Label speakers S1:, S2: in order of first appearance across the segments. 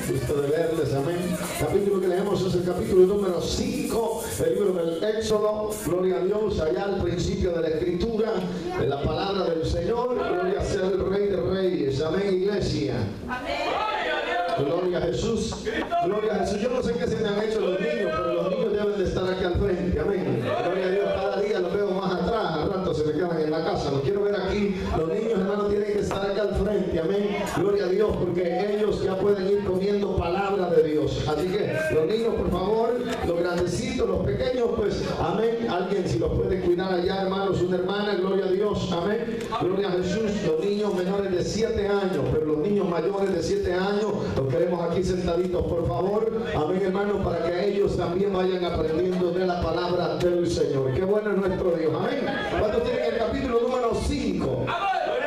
S1: Gusto de verles, amén. Capítulo que leemos es el capítulo número 5 del libro del Éxodo. Gloria a Dios, allá al principio de la escritura, de la palabra del Señor. Gloria sea el Rey de Reyes, amén, iglesia. Amén. Gloria a Jesús. Gloria a Jesús. Yo no sé qué se me han hecho los niños, pero los niños deben de estar aquí al frente, amén. Gloria a Dios, cada día los veo más atrás, al rato se me quedan en la casa. Los quiero ver aquí. Los niños, hermanos, tienen que estar aquí al frente, amén. Gloria a Dios, porque ellos ya pueden ir comiendo palabra de Dios. Así que los niños, por favor, los grandecitos, los pequeños, pues, amén. Alguien si los puede cuidar allá, hermanos, una hermana, gloria a Dios, amén. Gloria a Jesús. Los niños menores de 7 años, pero los niños mayores de 7 años, los queremos aquí sentaditos, por favor, amén, hermanos, para que ellos también vayan aprendiendo de la palabra del Señor. Qué bueno es nuestro Dios, amén. ¿Cuántos tienen el capítulo número 5?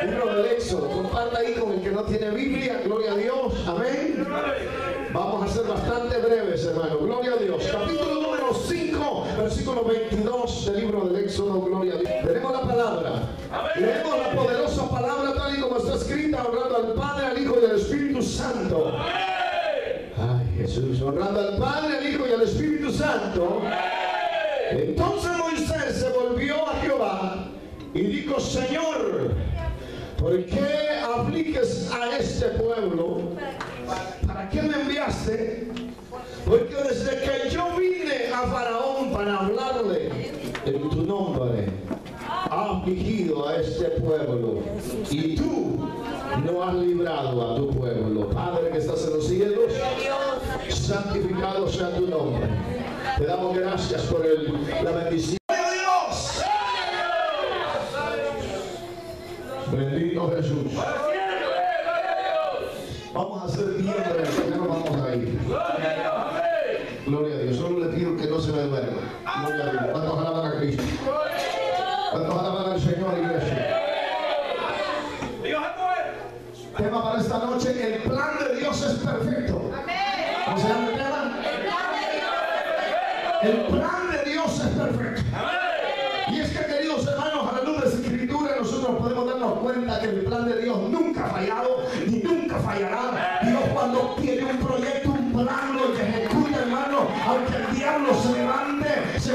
S1: Libro del Éxodo. Comparta ahí con el que no tiene Biblia, gloria a Dios, amén. Vamos a ser bastante breves, hermano, gloria a Dios. Capítulo número 5, versículo 22 del libro del Éxodo, gloria a Dios. Tenemos la palabra, leemos la poderosa palabra tal y como está escrita, honrando al Padre, al Hijo y al Espíritu Santo. Ay, Jesús, honrando al Padre, al Hijo y al Espíritu Santo. Entonces Moisés se volvió a Jehová y dijo: Señor, ¿por qué afliges a este pueblo? ¿Para qué me enviaste? Porque desde que yo vine a Faraón para hablarle en tu nombre, ha afligido a este pueblo, y tú no has librado a tu pueblo. Padre que estás en los cielos, santificado sea tu nombre. Te damos gracias por la bendición de Dios. Bendito Jesús. Vamos a hacer bien, pero ya nos vamos a ir. Gloria a Dios. Solo le pido que no se me duerma. Gloria a Dios. ¿Cuántos alaban a Cristo? ¿Cuántos alaban al Señor, iglesia? Tema para esta noche: el plan de Dios es perfecto. ¿Cómo se llama el tema? El plan de Dios es perfecto. Y es que, queridos hermanos, a la luz de la Escritura nosotros podemos darnos cuenta que el plan de Dios nunca ha fallado ni nunca fallará. Dios, cuando tiene un proyecto, un plan, lo ejecuta, hermano. Aunque el diablo se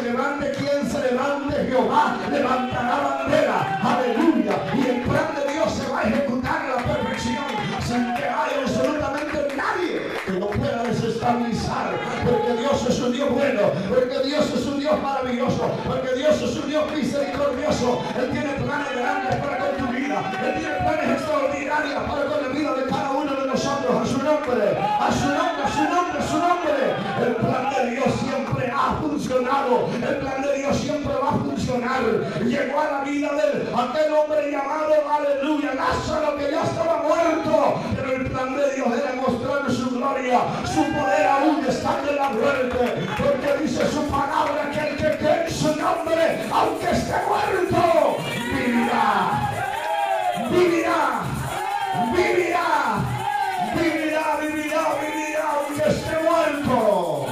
S1: levante quien se levante, Jehová levantará bandera. Aleluya. Y el plan de Dios se va a ejecutar a la perfección, sin que haya absolutamente nadie que lo pueda desestabilizar. Porque Dios es un Dios bueno, porque Dios es un Dios maravilloso, porque Dios es un Dios misericordioso. Él tiene planes grandes para con tu vida. Él tiene planes extraordinarios para con la vida de cada uno de nosotros. A su nombre, a su nombre, a su nombre, a su nombre. El plan de Dios siempre ha funcionado. El plan de Dios siempre va a funcionar. Llegó a la vida de aquel hombre llamado, aleluya, Lázaro, que ya estaba muerto. Pero el plan de Dios era mostrar su gloria, su poder aún estando en la muerte. Porque dice su palabra que el que cree en su nombre, aunque esté muerto, vivirá. Vivirá. Vivirá. Vivirá, vivirá, vivirá, aunque esté muerto.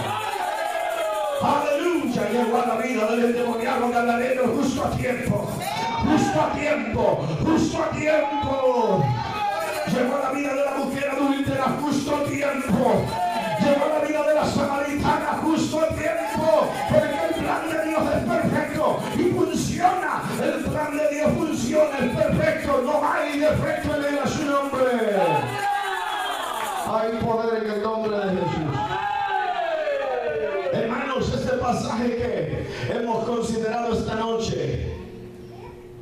S1: Aleluya. Llegó a la vida del endemoniado gadareno justo a tiempo. Justo a tiempo. Justo a tiempo. Llegó a la vida de la mujer adúltera justo a tiempo. Llegó a la vida de la samaritana justo a tiempo. Porque el plan de Dios es perfecto y funciona. El plan de Dios funciona, es perfecto. No hay defecto en él. A su nombre. Hay poder en el nombre de Jesús. Hermanos, este pasaje que hemos considerado esta noche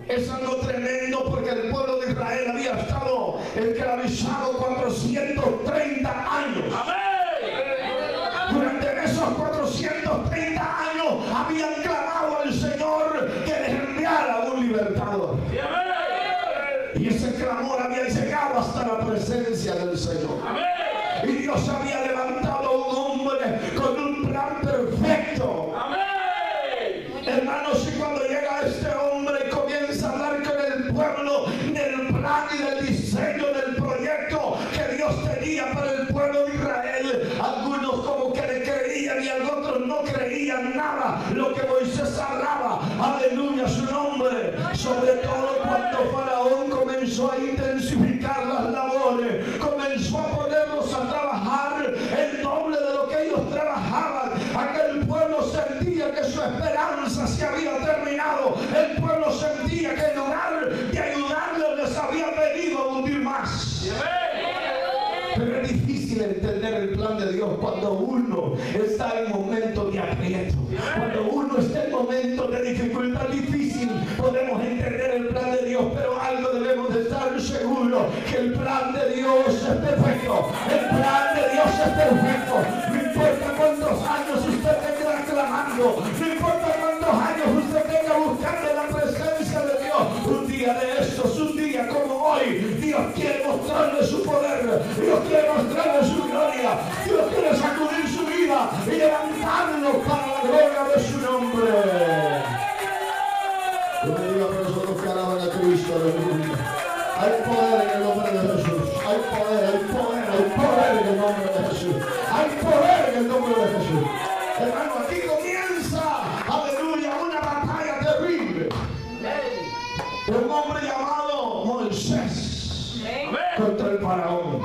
S1: es algo tremendo, porque el pueblo de Israel había estado esclavizado 430 años. Durante esos 430 años habían clamado al Señor que les enviara un libertador. Y ese clamor había llegado hasta la presencia del Señor. Y Dios había levantado a un hombre con un plan perfecto. Hermanos, y cuando llega este hombre, comienza a hablar con el pueblo del plan y del diseño del proyecto que Dios tenía para el pueblo de Israel. Algunos como que le creían y otros no creían nada lo que Moisés hablaba. Aleluya, su nombre. Sobre todo cuando Faraón comenzó a intensificar las labores, comenzó a ponerlos a trabajar difícil entender el plan de Dios cuando uno está en momentos de aprieto, cuando uno está en momentos de dificultad difícil. Podemos entender el plan de Dios, pero algo debemos de estar seguros, que el plan de Dios es perfecto. El plan de Dios es perfecto. No importa cuántos años usted tenga clamando, no importa cuántos años usted tenga buscando la presencia de Dios, un día de estos, un día como hoy, Dios quiere mostrarle su poder, Dios quiere mostrarle su gloria, Dios quiere sacudir su vida y levantarlo para la gloria de su nombre. Yo me digo a nosotros que alaban a Cristo, aleluya. Hay poder en el nombre de Jesús. Hay poder, hay poder, hay poder en el nombre de Jesús. Hay poder en el nombre de Jesús. Hermano, aquí comienza, aleluya, una batalla terrible. Un hombre llamado Moisés contra el faraón.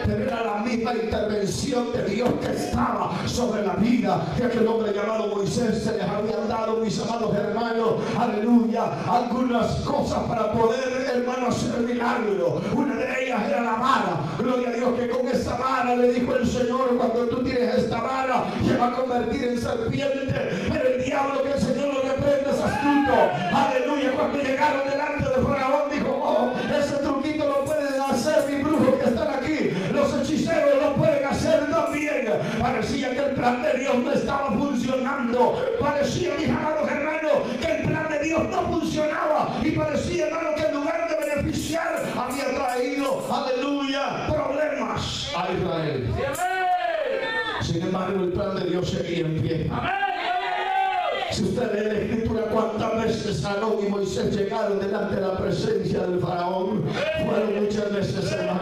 S1: Pero era la misma intervención de Dios que estaba sobre la vida de aquel hombre llamado Moisés. Se les habían dado, mis amados hermanos, aleluya, algunas cosas para poder, hermano, hacer milagro. Una de ellas era la vara. Gloria a Dios, que con esa vara le dijo el Señor: cuando tú tienes esta vara, se va a convertir en serpiente. Pero el diablo, que el Señor lo reprenda, es astuto. Aleluya. Cuando llegaron delante de Faraón, dijo: oh, ese truquito lo pueden hacer mis brujos que están aquí. Los hechiceros lo pueden hacer también. Parecía que el plan de Dios no estaba funcionando. Parecía, mis amados hermanos, que el plan de Dios no funcionaba. Y parecía, hermano, que en lugar de beneficiar, había traído, aleluya, problemas a Israel. Sin embargo, el plan de Dios seguía en pie. Si usted lee la escritura, cuántas veces Aarón y Moisés llegaron delante de la presencia del faraón, fueron muchas veces, hermano.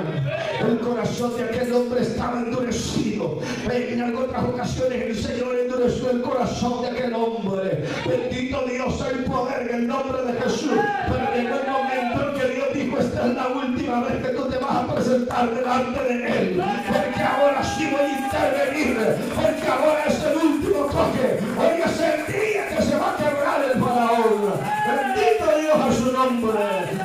S1: El corazón de aquel hombre estaba endurecido. En algunas ocasiones el Señor endureció el corazón de aquel hombre. Bendito Dios, hay poder en el nombre de Jesús. Pero llegó el momento en que Dios dijo: esta es la última vez que tú te vas a presentar delante de Él, porque ahora sí voy a intervenir, porque ahora es el último toque. Hoy es el día que se va a quebrar el faraón. Bendito Dios a su nombre.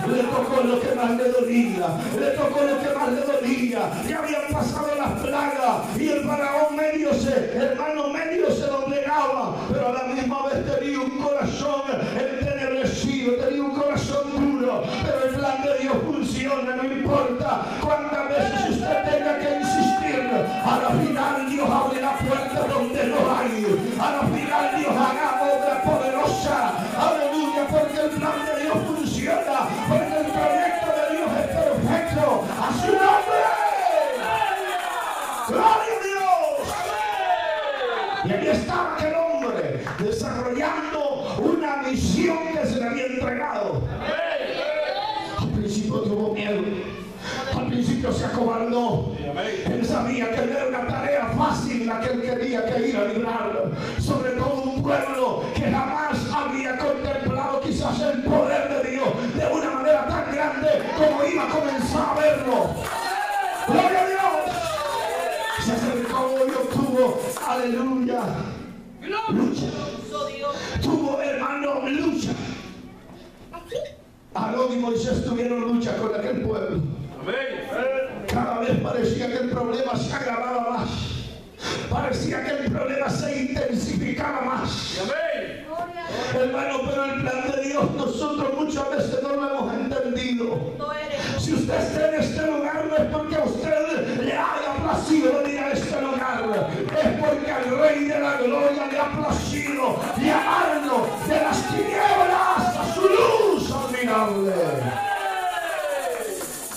S1: Le tocó lo que más le dolía, le tocó lo que más le dolía. Ya habían pasado las plagas y el faraón medio se doblegaba, pero a la misma vez tenía un corazón entenebrecido, tenía un corazón duro. Pero el plan de Dios funciona, no importa cuántas veces usted tenga que insistir. A la final Dios abre la puerta donde no hay. A la final Dios hará obra poderosa. Aleluya, porque el plan de Dios funciona, porque el proyecto de Dios es perfecto. A su nombre. ¡Gloria a Dios! Y ahí estaba aquel hombre desarrollando una misión que se le había entregado. Al principio tuvo miedo, al principio se acobardó. Él sabía que no era una tarea fácil la que él quería que ir a librar, sobre todo un pueblo que jamás había contemplado quizás el poder de Dios de una manera tan grande como iba a comenzar a verlo. ¡Gloria a Dios! Se acercó y obtuvo, aleluya, lucha. Tuvo, hermano, lucha. Aarón y Moisés tuvieron lucha con aquel pueblo. Cada vez parecía que el problema se agravaba más. Parecía que el problema se intensificaba más. Hermano, pero el plan de Dios nosotros muchas veces no lo hemos entendido. Si usted está en este lugar, no es porque a usted le haya placido venir a este lugar, es porque al Rey de la Gloria le ha placido llamarnos de las tinieblas a su luz admirable.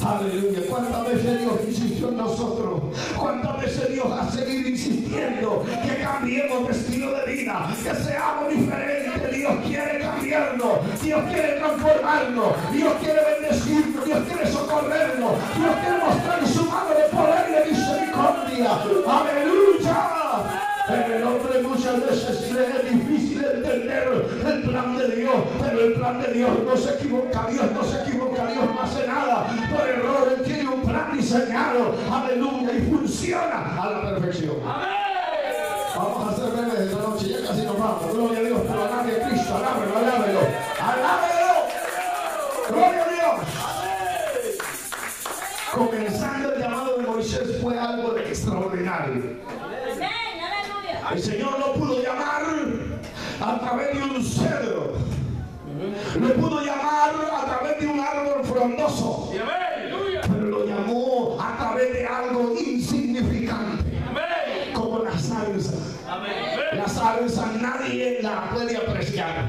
S1: Aleluya. ¿Cuántas veces Dios insistió en nosotros? ¿Cuántas veces Dios ha seguido insistiendo que cambiemos de estilo de vida, que seamos diferentes? Dios quiere cambiarnos, Dios quiere transformarnos, Dios quiere bendecirnos, Dios quiere socorrernos, Dios quiere mostrar su mano de poder y de misericordia. ¡Aleluya! En el hombre muchas veces le es difícil entender el plan de Dios, pero el plan de Dios no se equivoca, Dios no se equivoca, Dios no hace nada por error. Él tiene un plan diseñado, aleluya, y funciona a la perfección. Vamos a hacer breves esta noche, ya casi nos vamos. Gloria a Dios, pero alabe a Cristo, alábelo, alábelo, alábelo. Gloria a Dios. Comenzando el llamado de Moisés fue algo extraordinario. El Señor lo pudo llamar a través de un cedro. Lo pudo llamar a través de un árbol frondoso. Pero lo llamó a través de algo insignificante. Como la salsa. La salsa nadie la puede apreciar.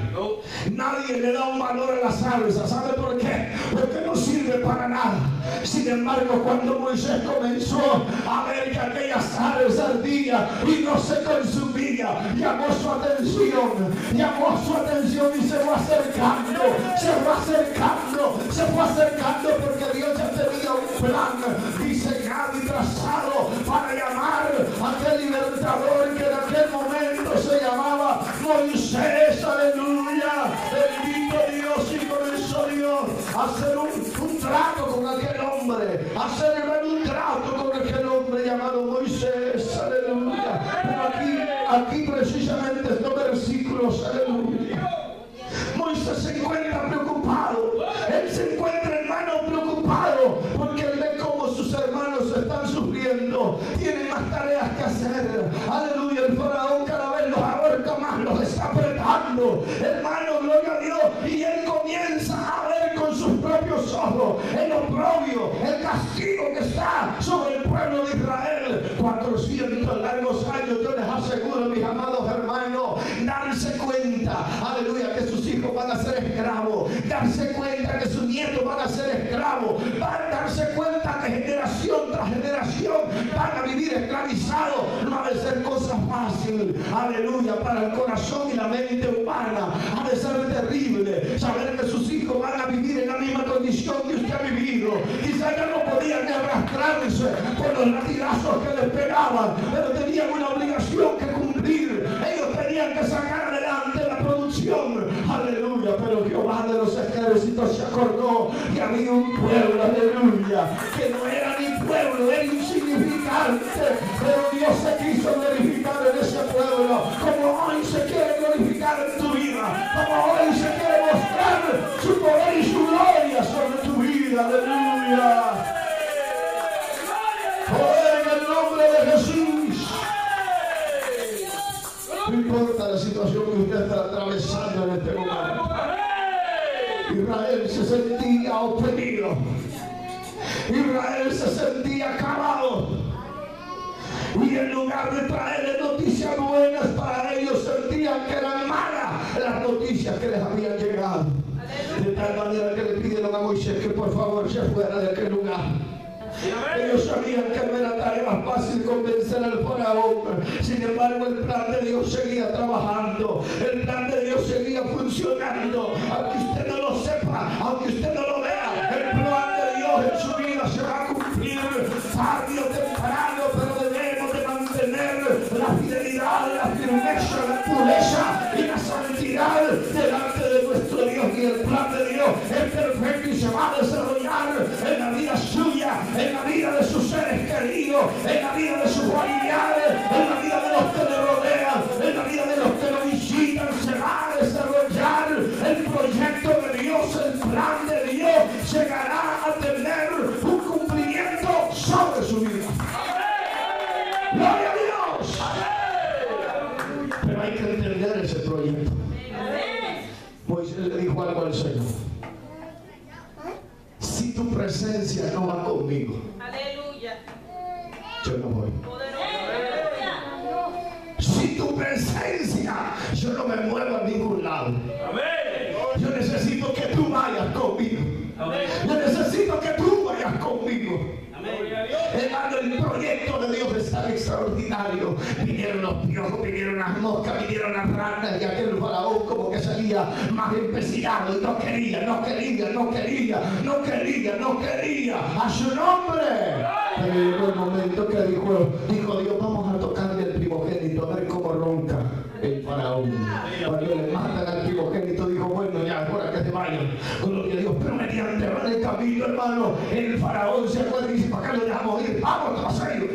S1: Nadie le da un valor a la salsa. ¿Sabe por qué? Porque no sirve para nada. Sin embargo, cuando Moisés comenzó a ver que aquella salsa ardía y no se consumía, llamó su atención y se fue acercando porque Dios ya tenía un plan diseñado y trazado para llamar a aquel libertador que en aquel momento se llamaba Moisés. Aleluya, bendito Dios. Y comenzó Dios a hacer un trato con aquel hombre, a hacer un trato con aquel hombre llamado Moisés. Aleluya. Pero aquí precisamente estos versículos, aleluya, Moisés se encuentra preocupado. Él se encuentra, hermano, preocupado porque él ve cómo sus hermanos están sufriendo, tienen más tareas que hacer. Aleluya, el faraón cada vez los ahorca más, los está apretando, hermano, gloria a Dios. Y él comienza a ver con sus propios ojos el oprobio, el castigo que está sobre el pueblo de Israel. 400 largos años. Yo les aseguro, mis amados hermanos, darse cuenta, aleluya, que sus hijos van a ser esclavos, darse cuenta que sus nietos van a ser esclavos, van a darse cuenta que generación tras generación van a vivir esclavizados. No ha de ser cosa fácil, aleluya, para el corazón y la mente humana. Ha de ser terrible saber que sus hijos van a vivir en la misma condición que usted ha vivido. Quizás ya no podían ni arrastrarse por los latigazos que les pegaban, pero tenían una obligación que cumplir. Ellos tenían que sacar adelante la producción. Aleluya, pero Jehová de los ejércitos se acordó que había un pueblo, aleluya, que no era ni pueblo, era insignificante, pero Dios se quiso glorificar en ese pueblo, como hoy se quiere glorificar en tu vida, como hoy se quiere mostrar su poder y su gloria sobre tu vida. Aleluya. Oh, en el nombre de Jesús. No importa la situación que usted está atravesando en este momento. Israel se sentía oprimido. Israel se sentía acabado. Y en lugar de traerle noticias buenas para ellos, sentían que eran malas las noticias que les habían llegado. De tal manera que le pidieron a Moisés que por favor se fuera de aquel lugar. Ellos sabían que no era tarea fácil convencer al faraón. Sin embargo, el plan de Dios seguía trabajando. El plan de Dios seguía funcionando. Aunque usted no lo sepa, aunque usted no lo vea, el plan de Dios en su vida se va a cumplir tarde o temprano, pero debemos de mantener la fidelidad, la firmeza, la pureza y la santidad delante de nuestro Dios. Y el plan de Dios es perfecto y se va a desarrollar en la vida suya, en la vida de sus seres queridos, en la vida de sus familiares, en la vida de los que le rodean, en la vida de los que lo visitan. Se va a desarrollar el proyecto de Dios, el plan de Dios llegará a tener un cumplimiento sobre su vida. ¡Gloria a Dios! Pero hay que entender ese proyecto. Moisés le dijo algo al Señor: si tu presencia no va conmigo, yo no voy. Si tu presencia, yo no me muevo a ningún lado. Yo necesito que tú vayas conmigo. Yo necesito que tú vayas conmigo. Hermano, el proyecto de Dios es tan extraordinario. Vinieron los piojos, vinieron las moscas, vinieron las ranas, y aquel faraón como que salía más empecinado y no quería a su nombre. Pero llegó el momento que dijo Dios: vamos a tocarle al primogénito, a ver cómo ronca el faraón. Cuando le matan al primogénito, dijo: bueno, ya es hora que se vayan. Gloria a Dios. Pero mediante el camino, hermano, el faraón se acuerda y dice: ¿para qué lo dejamos ir? Vamos tras ellos.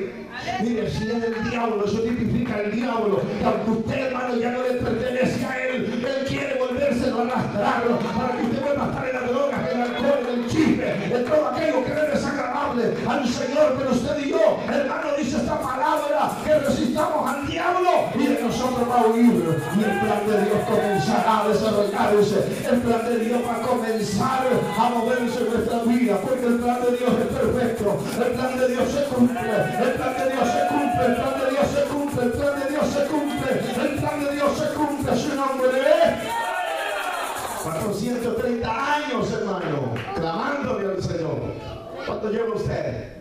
S1: Mire, si es el diablo, eso tipifica el diablo. Que aunque usted, hermano, ya no le pertenece a él quiere volvérselo a arrastrar para que usted vuelva a estar en las drogas, en el alcohol, en el chisme, en todo aquello que le desagradable agradable al Señor. Pero usted y yo, hermano, dice esta palabra, que resistamos al diablo y de nosotros va a huir. Y el plan de Dios comenzará a desarrollarse. El plan de Dios va a comenzar a moverse en nuestra vida, porque el plan de Dios es perfecto. El plan de Dios se cumple. El plan de Dios se cumple. El plan de Dios se cumple. El plan de Dios se cumple. El plan de Dios se cumple. Su nombre es 430 años, hermano, clamándole al Señor. ¿Cuánto lleva usted?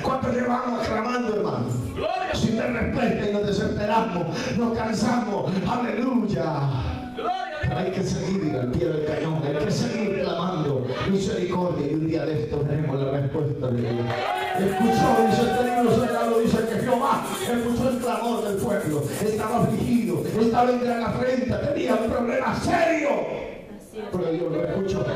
S1: ¿Cuánto llevamos clamando, hermano? Si te respeta y nos desesperamos, nos cansamos. Aleluya. Pero hay que seguir al pie del cañón, hay que seguir clamando misericordia, y un día de esto veremos la respuesta de Dios. Escuchó, dice este libro sagrado, dice que Jehová escuchó el clamor del pueblo. Estaba afligido, estaba en gran afrenta, tenía un problema serio, pero Dios lo escuchó.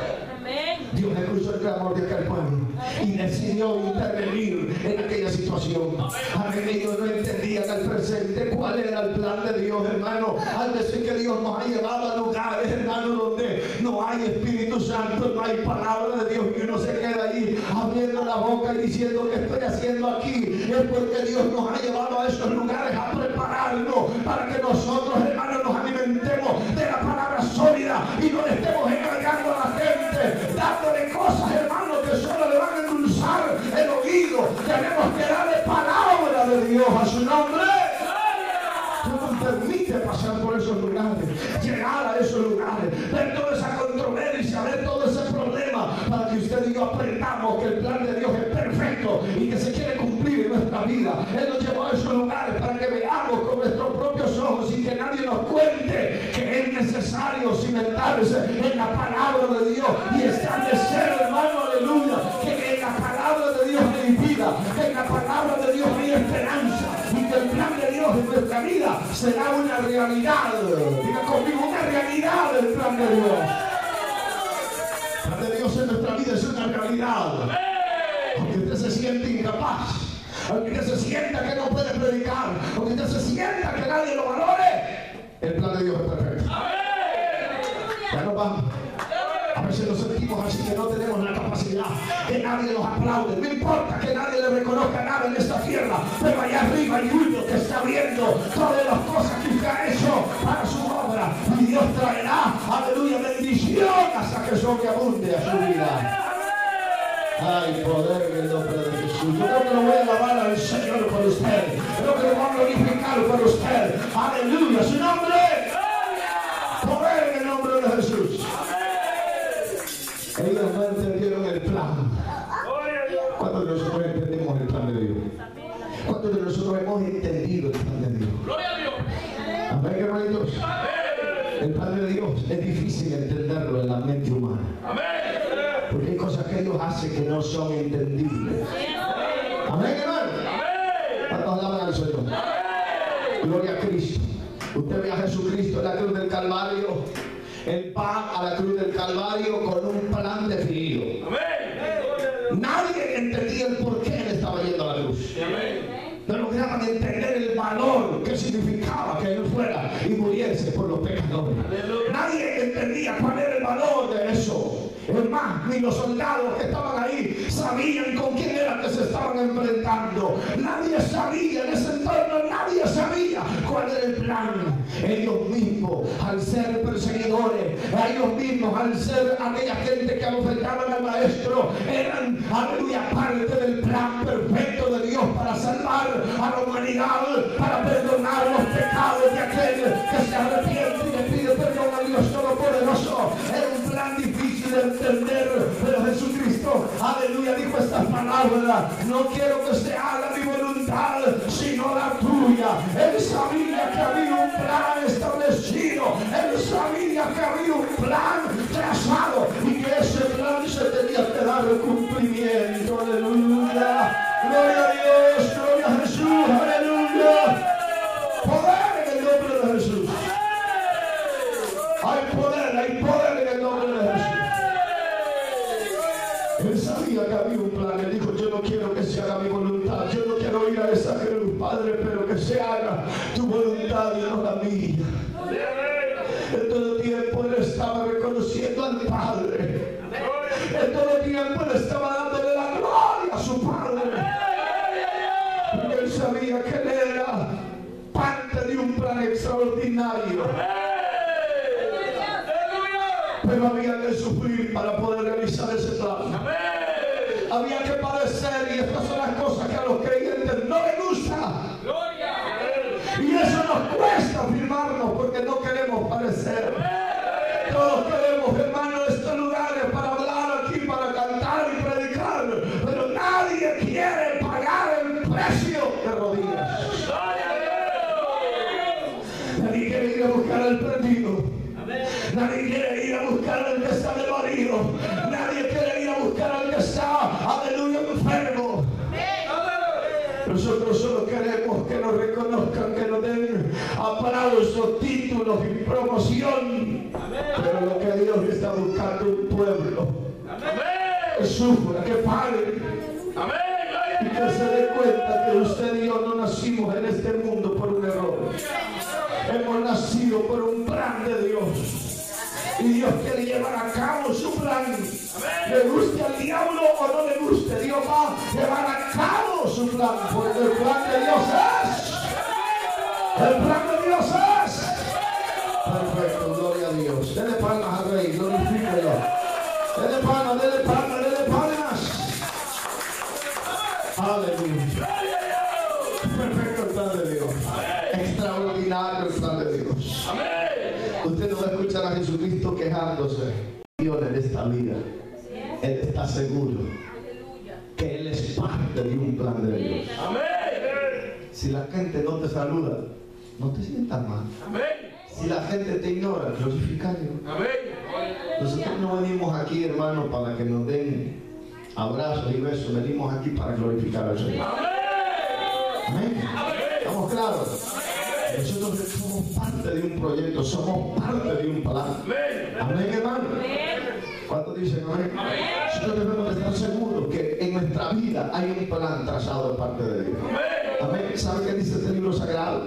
S1: Dios escuchó el clamor de aquel pueblo y decidió intervenir en aquella situación. Amén. Ellos no entendían al presente cuál era el plan de Dios, hermano. Al decir que Dios nos ha llevado a lugares, hermano, donde no hay Espíritu Santo, no hay palabra de Dios, y uno se queda ahí abriendo la boca y diciendo que estoy haciendo aquí. Es porque Dios nos ha llevado a esos lugares a prepararnos para que nosotros, hermanos, nos alimentemos de la palabra sólida y no le estemos encargando a la gente, dándole cosas, hermanos, que solo le van a endulzar el oído. Tenemos que darle palabra de Dios a su nombre. No nos permite pasar por esos lugares, llegar a esos lugares, ver toda esa controversia, ver todo ese problema, para que usted y yo aprendamos que el plan de Dios es perfecto y que se quiere cumplir en nuestra vida. Él nos llevó a esos lugares para que veamos con nuestros propios ojos y que nadie nos cuente que es necesario cimentarse en la palabra de Dios y establecer, hermano, aleluya, que en la palabra de Dios hay vida, que en la palabra de Dios hay esperanza y que el plan de Dios en nuestra vida será una realidad. Diga conmigo, una realidad el plan de Dios. El plan de Dios en nuestra vida es una realidad. Aunque usted se siente incapaz, aunque usted se sienta que no puede predicar, aunque usted se sienta que nadie lo valore, el plan de Dios es perfecto. Ya nos vamos. A veces nos sentimos así, que no tenemos la capacidad, que nadie nos aplaude. No importa que nadie le reconozca nada en esta tierra, pero allá arriba hay uno que está viendo todas las cosas que usted ha hecho para su obra. Y Dios traerá, aleluya, bendición hasta que sobreabunde a su vida. Hay poder en el nombre de Jesús. Yo creo que lo voy a alabar al Señor por usted. Creo que lo voy a glorificar por usted. Aleluya, su nombre. Poder en el nombre de Jesús. Ellos no entendieron el plan. ¿Cuántos de nosotros entendemos el plan de Dios? ¿Cuántos de nosotros hemos entendido el plan de Dios? Amén, hermanitos. El plan de Dios es difícil entenderlo en la mente humana. Porque hay cosas que Dios hace que no son entendibles. Amén, hermano. ¿Cuántos alaban al Señor? Gloria a Cristo. Usted ve a Jesucristo en la cruz del Calvario. Él va a la cruz del Calvario con un plan definido. Nadie entendía el por qué él estaba yendo a la cruz. No lograban entender el valor que significaba que él fuera y muriese por los pecadores. Nadie entendía cuál era el valor de eso. Es más, ni los soldados que estaban ahí sabían con quién era que se estaban enfrentando. Nadie sabía, en ese entorno nadie sabía cuál era el plan. Ellos mismos, al ser perseguidores, ellos mismos, al ser aquella gente que afectaban al maestro, eran, aleluya, parte del plan perfecto de Dios para salvar a la humanidad, para perdonar los pecados de aquel que se arrepiente y le pide perdón a Dios Todopoderoso. Era un plan difícil de entender, pero Jesucristo, aleluya, dijo estas palabras: no quiero que se haga mi voluntad sino la tuya. Él sabía que había un plan establecido, él sabía que había un plan trazado y que ese plan se tenía que dar el cumplimiento. Aleluya, gloria a Dios, gloria a Jesús, aleluya. Poder en el nombre de Jesús. Hay poder en el nombre de Jesús. Él sabía que había un plan. Él dijo: yo no quiero que se haga mi voluntad, yo no quiero ir a esa cruz, Padre, pero que se haga tu voluntad y no la mía. En todo tiempo él estaba reconociendo al Padre. En todo tiempo él estaba dándole la gloria a su sabía que él era parte de un plan extraordinario. Pero había que sufrir para poder realizar ese plan. Había que padecer, y estas son las cosas que a los creyentes no les gusta. Y eso nos cuesta afirmarnos porque no queremos padecer. Todos queremos, hermanos, estos lugares para hablar aquí, para cantar y predicar, pero nadie quiere pagar el precio de rodillas. Nadie quiere ir a buscar al perdido. Nadie quiere ir a buscar al que está desvalido. Nadie quiere ir a buscar al que está, aleluya, enfermo. Nosotros solo queremos que nos reconozcan, que nos den aplausos, títulos y promoción. Pero lo que Dios está buscando es un pueblo que sufra, que pague. Y que se dé cuenta que usted y yo no nacimos en este mundo por un error. Hemos nacido por un plan de Dios. Y Dios quiere llevar a cabo su plan. Le guste al diablo o no le guste, Dios va a llevar a cabo su plan. Porque el plan de Dios es. El plan de Dios es. Perfecto, gloria a Dios. Dele palmas al Rey, glorifíquelo. Dele palmas, dele palmas, dele palmas. Aleluya. Perfecto el plan de Dios. Extraordinario el plan de Dios. Usted no va a escuchar a Jesucristo quejándose. Dios en esta vida, Él está seguro que Él es parte de un plan de Dios. Si la gente no te saluda, no te sientas mal. Si la gente te ignora, glorifica a Dios. Nosotros no venimos aquí, hermanos, para que nos den abrazos y besos. Venimos aquí para glorificar al Señor. Amén. ¿Estamos claros? Nosotros somos parte de un proyecto, somos parte de un plan. Amén, hermano. ¿Cuántos dicen amén? Nosotros debemos estar seguros que en nuestra vida hay un plan trazado de parte de Dios. Amén. ¿Sabe qué dice este libro sagrado?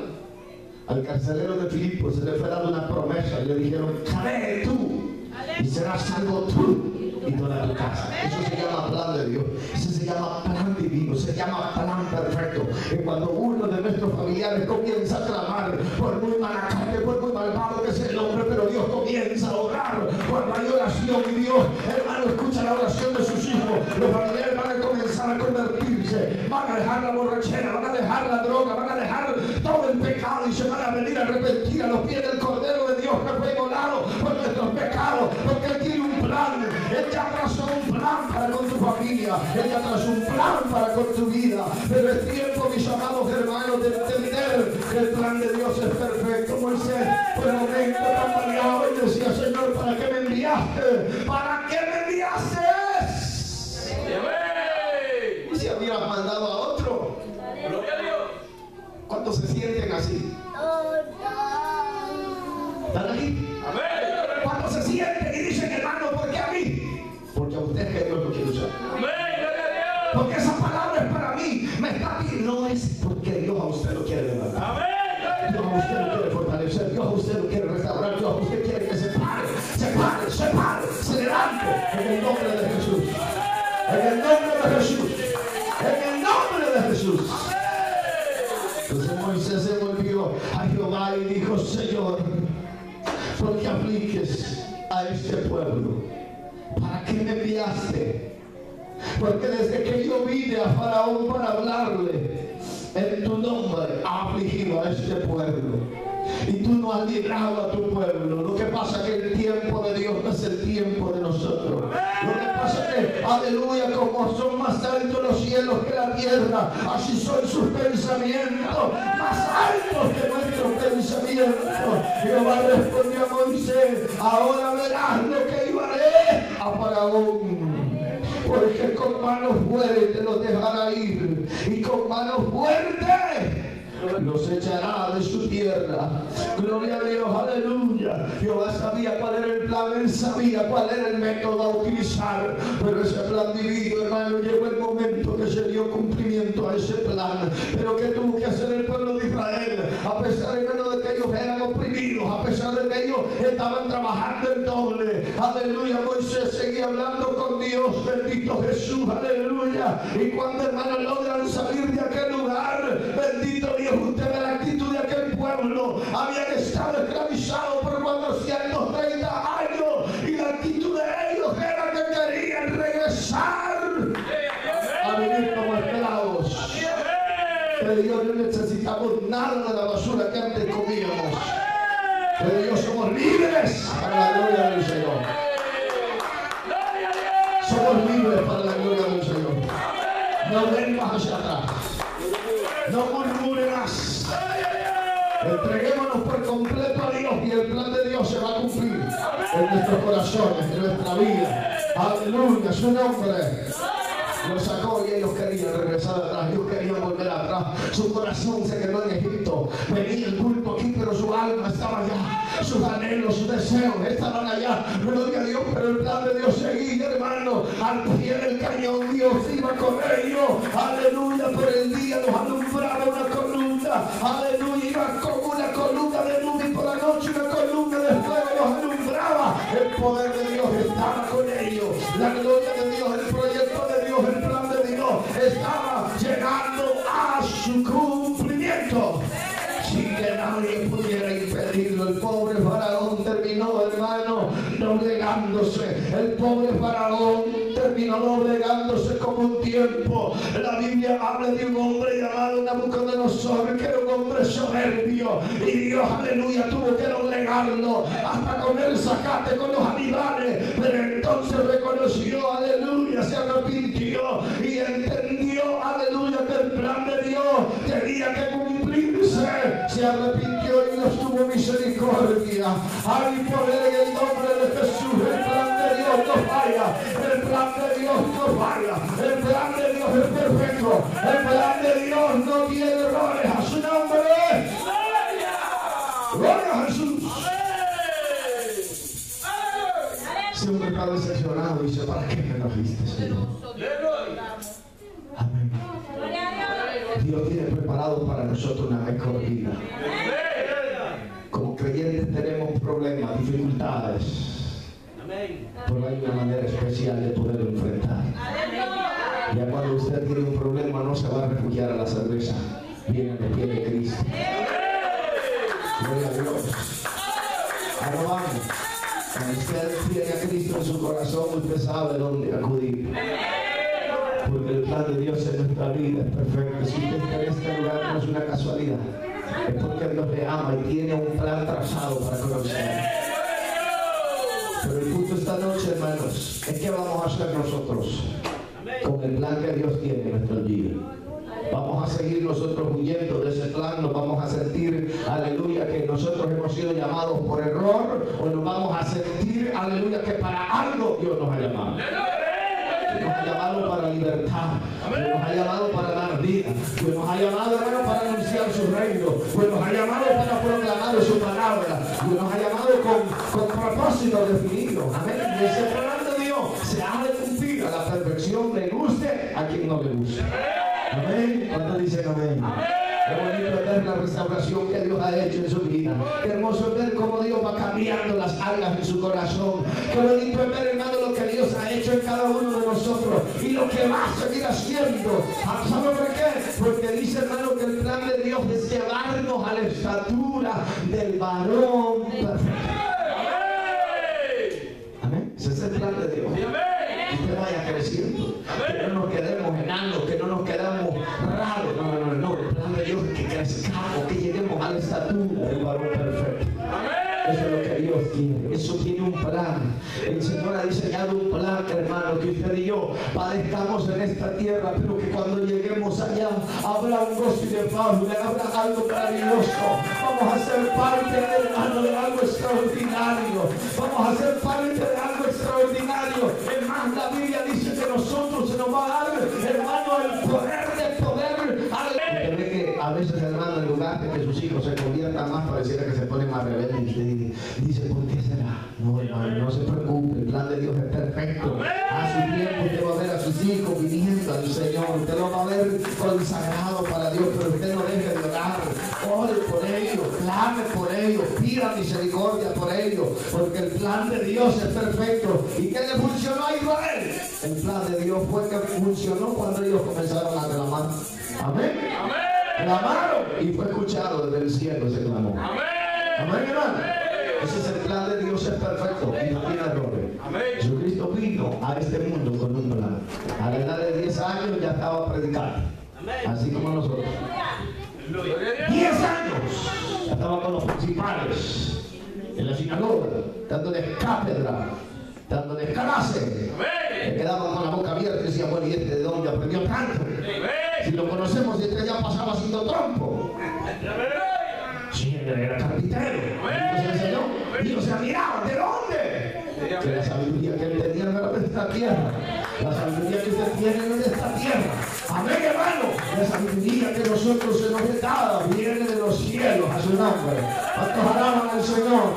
S1: Al carcelero de Filipo se le fue dada una promesa y le dijeron: cree tú y serás salvo tú y toda tu casa. Eso se llama plan de Dios. Eso se llama plan divino. Se llama plan perfecto. Y cuando uno de nuestros familiares comienza a clamar por muy malacate, por muy malvado que sea el hombre, pero Dios comienza a orar por la oración, y Dios, hermano, escucha la oración de sus hijos. Los familiares van a comenzar a convertirse, van a dejar la borrachera, van a dejar la droga, van a dejar todo el pecado y se van a venir a arrepentir a los pies del Cordero de Dios que fue inmolado por nuestros pecados, porque Él tiene un plan. Él ya trazó un plan para con tu familia, Él ya trazó un plan para con tu vida. Pero es tiempo, mis amados hermanos, de entender que el plan de Dios es perfecto. Moisés por el momento tambaleaba y decía: Señor, ¿para qué me enviaste? ¿Para qué me enviaste? Y si hubieras mandado a otro. ¿Cuántos se sienten así? ¿Están aquí? ¿Cuántos se sienten y dicen: hermano, ¿por qué a mí? Porque a usted es que Dios lo quiere usar. Porque esa palabra es para mí. Me está aquí. No es porque Dios a usted lo quiere levantar. Dios a usted lo quiere fortalecer. Dios a usted lo quiere restaurar. Dios a usted quiere que se pare, se levante en el nombre de Jesús. En el nombre de Jesús. En el nombre de Jesús. Entonces Moisés se volvió a Jehová y dijo: Señor, ¿por qué afliges a este pueblo? ¿Para qué me enviaste? Porque desde que yo vine a Faraón para hablarle en tu nombre, ha afligido a este pueblo. Y tú no has librado a tu pueblo. Lo que pasa es que el tiempo de Dios no es el tiempo de nosotros. Lo que pasa es que, aleluya, como son más altos los cielos que la tierra, así son sus pensamientos, más altos que nuestros pensamientos. Jehová respondió a Moisés: ahora verás lo que yo haré a Faraón. Porque con mano fuerte los dejará ir, y con mano fuerte los echará de su tierra. Gloria a Dios, aleluya. Jehová sabía cuál era el plan, Él sabía cuál era el método a utilizar, pero ese plan divino, hermano, llegó el momento que se dio cumplimiento a ese plan. Pero que tuvo que hacer el pueblo de Israel, a pesar de que ellos eran oprimidos, a pesar de que ellos estaban trabajando el doble? Aleluya. Moisés seguía hablando con Dios. Bendito Jesús, aleluya. Y cuando, hermanos, logran salir de aquel lugar, bendito habían estado esclavizados por 430 años y la actitud de ellos era que querían regresar a vivir como esclavos. Pero Dios, no necesitamos nada de la basura que antes comíamos. Pero Dios, somos libres para la gloria del Señor. Somos libres para la gloria del Señor. No ven más hacia atrás. No murmuren más. Entreguémonos por completo a Dios y el plan de Dios se va a cumplir en nuestros corazones, en nuestra vida. Aleluya, su nombre. Los sacó y ellos querían regresar atrás, ellos querían volver atrás. Su corazón se quedó en Egipto. Venía el culto aquí, pero su alma estaba allá. Sus anhelos, sus deseos estaban allá. Gloria a Dios, pero el plan de Dios seguía, hermano. Al pie del cañón Dios iba con ellos. Aleluya, por el día los alumbraba una columna. Aleluya, iba como una columna de nube y por la noche una columna de fuego los alumbraba. El poder de Dios estaba con ellos. La gloria de Dios, el proyecto de Dios, el plan de Dios estaba llegando a su cumplimiento sin que nadie pudiera impedirlo. El pobre faraón terminó, hermano, doblegándose. El pobre faraón terminó doblegándose como un tiempo. La Biblia habla de un hombre llamado Nabucodonosor, que era un hombre soberbio, y Dios, aleluya, tuvo que doblegarlo hasta comer zacate con los animales. Pero entonces reconoció, aleluya, se arrepintió y entendió, aleluya, que el plan de Dios tenía que cumplirse. Se arrepintió y Dios tuvo misericordia. Hay poder en el nombre de Jesús. El plan de Dios no falla. El plan de Dios no falla. El plan de Dios es perfecto. El plan de Dios no tiene errores. A su nombre. Gloria a Jesús. Si un pecado decepcionado dice, ¿para qué me trajiste, Señor? Amén. Dios tiene preparado para nosotros una mejor vida. Como creyentes tenemos problemas, dificultades, pero hay una manera especial de poderlo enfrentar. Ya cuando usted tiene un problema no se va a refugiar a la cerveza, viene al pie de Cristo. Gloria a Dios. Ahora vamos. Cuando usted tiene a Cristo en su corazón, usted sabe dónde acudir. Porque el plan de Dios en nuestra vida es perfecto. Si usted está en este lugar no es una casualidad. Es porque Dios le ama y tiene un plan trazado para conocer. Pero el punto esta noche, hermanos, es que vamos a hacer nosotros con el plan que Dios tiene en nuestro día. Vamos a seguir nosotros huyendo de ese plan, nos vamos a sentir, aleluya, que nosotros hemos sido llamados por error, o nos vamos a sentir, aleluya, que para algo Dios nos ha llamado. Dios nos ha llamado para libertad, Dios nos ha llamado para dar vida, Dios nos ha llamado, hermano, para anunciar su reino, Dios nos ha llamado para proclamar su palabra, Dios nos ha llamado con propósito definido. Amén. Y ese plan de Dios se ha de cumplir a la perfección, le guste a quien no le guste. Amén. ¿Cuántos dicen amén? Qué bonito es ver la restauración que Dios ha hecho en su vida. Qué hermoso es ver cómo Dios va cambiando las algas en su corazón. Qué bonito es ver, hermano, lo que Dios ha hecho en cada uno de nosotros y lo que va a seguir haciendo. ¿Sabe por qué? Porque dice, hermano, que el plan de Dios es llevarnos a la estatura del varón perfecto. Amén. Ese es el plan de Dios. Que usted vaya creciendo, que no nos quedemos enanos, que no nos quedemos raros. No. El plan de Dios es que crezcamos, que lleguemos a la estatura del varón perfecto. Eso es lo que Dios quiere. Eso tiene un plan. El Señor ha diseñado un plan, hermano, que usted y yo padezcamos en esta tierra, pero que cuando lleguemos allá habrá un gozo inefable, habrá algo maravilloso. Vamos a ser parte, hermano, de algo extraordinario. Vamos a ser parte de algo extraordinario. Es más, la Biblia dice que nosotros se nos va a dar, hermano, el poder de poder. Usted ve que a veces, hermano, en lugar de que sus hijos se conviertan más, pareciera que se ponen más rebeldes. Y usted dice, ¿por qué será? No, hermano, no se preocupe, el plan de Dios es perfecto. A su tiempo usted va a ver a sus hijos viniendo al Señor, usted lo va a ver consagrado para Dios, pero usted no deje de orar. Ore por ellos, clame por ellos, pida misericordia por ellos, porque el plan de Dios es perfecto. ¿Y qué le funcionó a Israel? El plan de Dios fue que funcionó cuando ellos comenzaron a clamar. Amén. Clamaron y fue escuchado desde el cielo ese clamor. Amén, hermano. Ese es el plan de Dios, es perfecto y no tiene errores. Jesucristo vino a este mundo con un plan. A la edad de 10 años ya estaba predicando, así como nosotros. 10 años ya estaba con los principales en la sinagoga, dándoles cátedra, dándoles clase. Le quedaban con la boca abierta y decían, bueno, ¿y este de dónde aprendió tanto? Si lo conocemos, este ya pasaba haciendo trompo. Sí, era carpintero. Dios enseñó. Dios se admiraba. ¿De dónde? Que la sabiduría que él tenía no era de esta tierra. La sabiduría que usted tiene no es de esta tierra. Amén, hermano. La sabiduría que nosotros se nos es dada viene de los cielos a su nombre. ¿Cuántos alaban al Señor?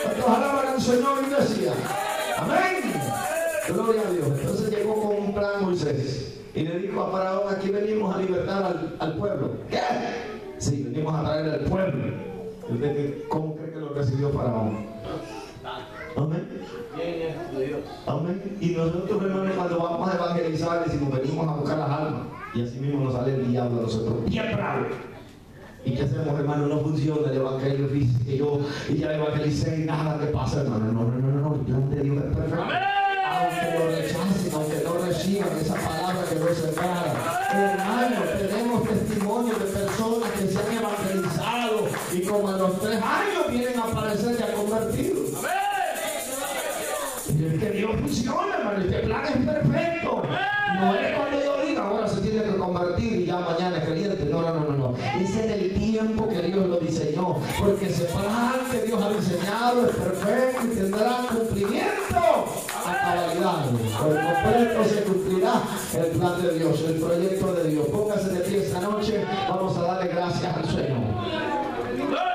S1: ¿Cuántos alaban al Señor, iglesia? Amén. Gloria a Dios. Entonces llegó con un plan Moisés y le dijo a Faraón, aquí venimos a libertar al pueblo. ¿Qué? Sí, venimos a traer al pueblo. ¿Cómo cree que lo recibió Faraón? Amén. Amén. Y nosotros, hermanos, cuando vamos a evangelizar, decimos, venimos a buscar las almas. Y así mismo nos sale el diablo a nosotros. Bien bravo. ¿Y qué hacemos, hermano? No funciona el evangelio. Dice que yo y ya evangelicé y nada que pasa, hermano. No. El plan de Dios es perfecto. Aunque lo rechacen, aunque no reciban esa palabra que nos separa. Hermano, tenemos testimonios de personas que se han evangelizado y como a los 3 años vienen a aparecer ya convertidos. Y es que Dios funciona, hermano. Este plan es perfecto. No es cuando yo diga, ahora se tiene que convertir y ya mañana es creyente. No. Ese es el tiempo que Dios lo diseñó. Porque ese plan que Dios ha diseñado es perfecto y tendrá cumplimiento a cabalidad. Por completo se cumplirá el plan de Dios, el proyecto de Dios. Póngase de pie esta noche. Vamos a darle gracias al Señor.